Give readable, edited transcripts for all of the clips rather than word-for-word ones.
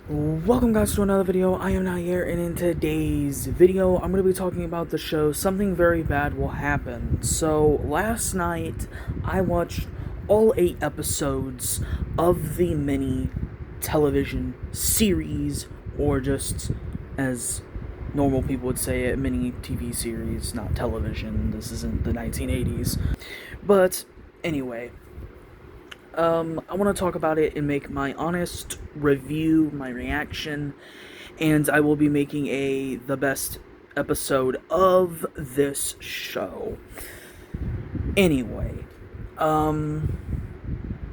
Welcome guys to another video. I am Nair, and in today's video I'm going to be talking about the show Something Very Bad Will Happen. So last night I watched all 8 episodes of the mini television series, or just as normal people would say it, mini TV series, not television. This isn't the 1980s. But anyway, I want to talk about it and make my honest review, my reaction, and I will be making the best episode of this show. Anyway,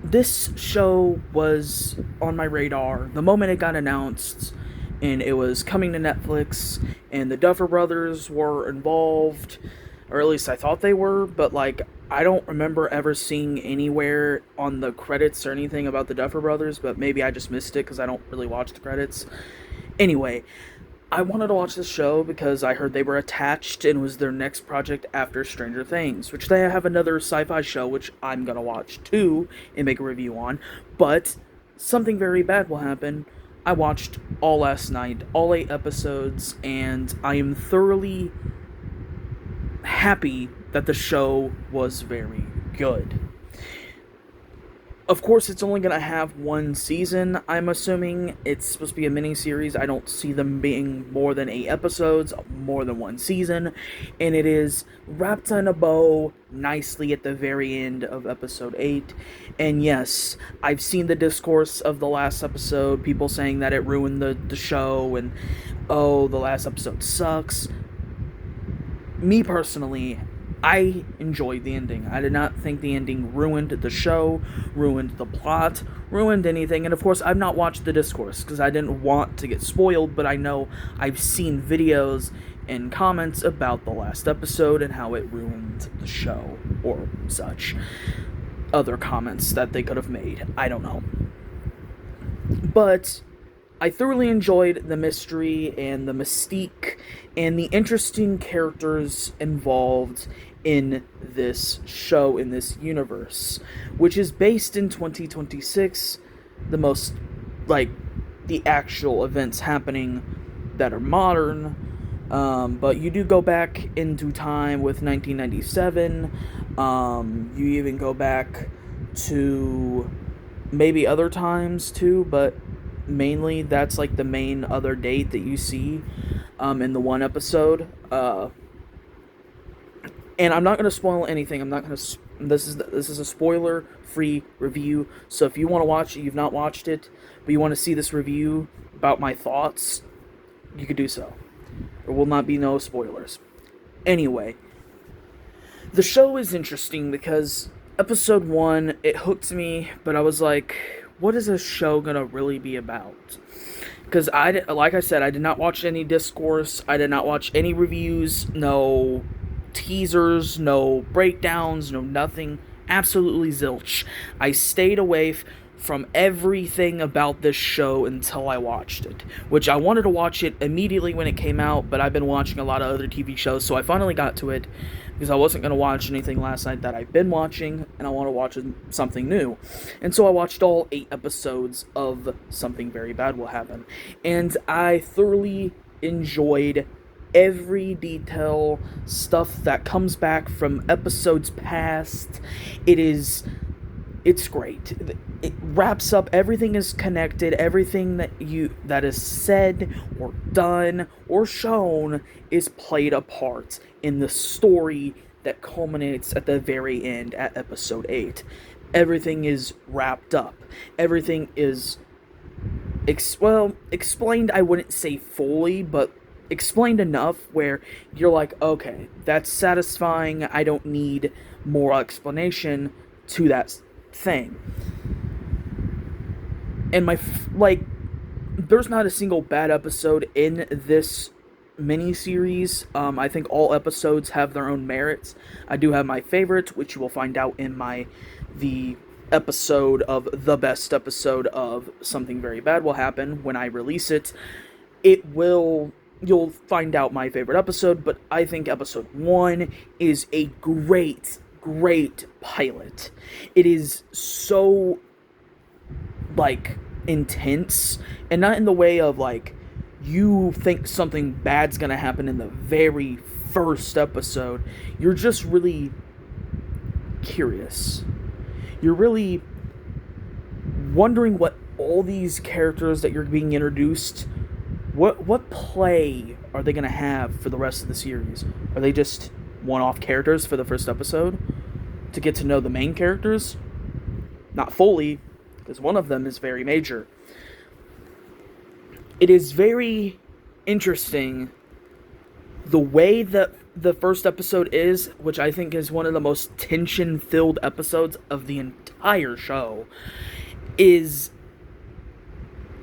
this show was on my radar the moment it got announced, and it was coming to Netflix, and the Duffer brothers were involved, or at least I thought they were, but I don't remember ever seeing anywhere on the credits or anything about the Duffer brothers, but maybe I just missed it because I don't really watch the credits. Anyway, I wanted to watch this show because I heard they were attached and was their next project after Stranger Things, which they have another sci-fi show which I'm gonna watch too and make a review on, but Something Very Bad Will Happen. I watched all last night, all 8 episodes, and I am thoroughly happy that the show was very good. Of course, it's only going to have one season, I'm assuming. It's supposed to be a mini-series. I don't see them being more than 8 episodes, more than one season. And it is wrapped in a bow nicely at the very end of episode 8. And yes, I've seen the discourse of the last episode, people saying that it ruined the show, and, oh, the last episode sucks. Me personally, I enjoyed the ending. I did not think the ending ruined the show, ruined the plot, ruined anything. And of course, I've not watched the discourse because I didn't want to get spoiled, but I know I've seen videos and comments about the last episode and how it ruined the show, or such. Other comments that they could have made. I don't know. But I thoroughly enjoyed the mystery and the mystique and the interesting characters involved in this show, in this universe, which is based in 2026, the most, the actual events happening that are modern, but you do go back into time with 1997, you even go back to maybe other times too, but mainly that's the main other date that you see in the one episode. And I'm not going to spoil anything. I'm not going to. This is a spoiler-free review. So if you want to watch it, you've not watched it, but you want to see this review about my thoughts, you could do so. There will not be no spoilers. Anyway, the show is interesting because episode 1, it hooked me, but I was like, what is this show gonna really be about? Because like I said, I did not watch any discourse, I did not watch any reviews, no teasers, no breakdowns, no nothing, absolutely zilch. I stayed away from everything about this show until I watched it, which I wanted to watch it immediately when it came out, but I've been watching a lot of other TV shows, so I finally got to it, because I wasn't going to watch anything last night that I've been watching, and I want to watch something new. And so I watched all 8 episodes of Something Very Bad Will Happen, and I thoroughly enjoyed every detail, stuff that comes back from episodes past. It's great. It wraps up, everything is connected, everything that is said or done or shown is played a part in the story that culminates at the very end at episode 8. Everything is wrapped up. Everything is explained, I wouldn't say fully, but explained enough where you're like, okay, that's satisfying. I don't need more explanation to that thing. And there's not a single bad episode in this mini-series. I think all episodes have their own merits. I do have my favorites, which you will find out in the episode of the best episode of Something Very Bad Will Happen when I release it. You'll find out my favorite episode, but I think episode 1 is a great pilot. It is so, intense, and not in the way of like you think something bad's gonna happen in the very first episode. You're just really curious. You're really wondering what all these characters that you're being introduced, what play are they gonna have for the rest of the series? Are they just one-off characters for the first episode to get to know the main characters? Not fully, because one of them is very major. It is very interesting the way that the first episode is, which I think is one of the most tension-filled episodes of the entire show, is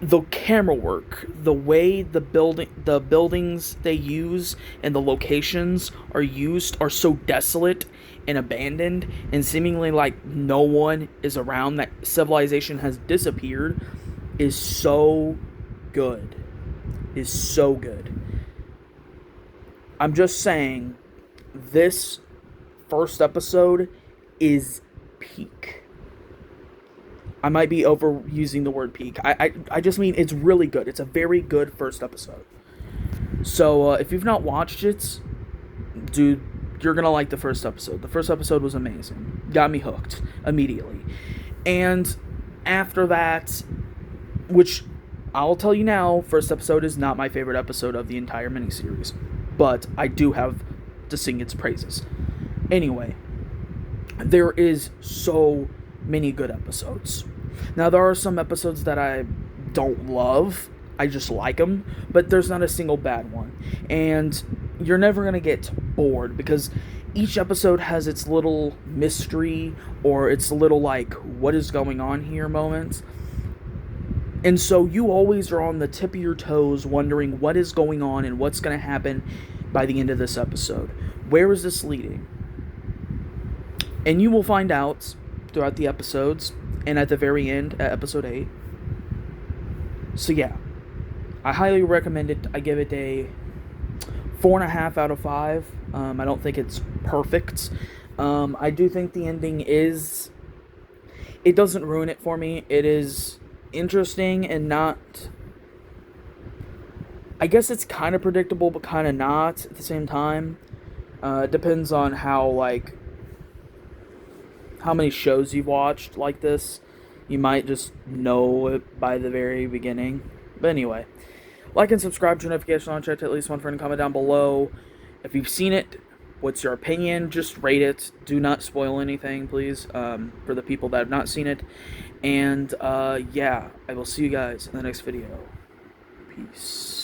the camera work, the way the buildings they use and the locations are used are so desolate and abandoned and seemingly like no one is around, that civilization has disappeared, is so good. Is so good. I'm just saying, this first episode is peak. I might be overusing the word peak. I just mean it's really good. It's a very good first episode. So if you've not watched it, dude, you're going to like the first episode. The first episode was amazing. Got me hooked immediately. And after that, which I'll tell you now, first episode is not my favorite episode of the entire miniseries. But I do have to sing its praises. Anyway, there is so many good episodes. Now, there are some episodes that I don't love. I just like them. But there's not a single bad one. And you're never going to get bored, because each episode has its little mystery or its little, like, what is going on here moments. And so you always are on the tip of your toes wondering what is going on and what's going to happen by the end of this episode. Where is this leading? And you will find out throughout the episodes and at the very end at episode 8. So yeah, I highly recommend it. I give it a 4.5 out of 5. I don't think it's perfect. I do think the ending is... It doesn't ruin it for me. It is interesting and not... I guess it's kind of predictable, but kind of not at the same time. It depends on how many shows you've watched like this. You might just know it by the very beginning. But anyway, like and subscribe, turn notification on, check to at least one friend, comment down below. If you've seen it, what's your opinion? Just rate it. Do not spoil anything, please, for the people that have not seen it. And, yeah, I will see you guys in the next video. Peace.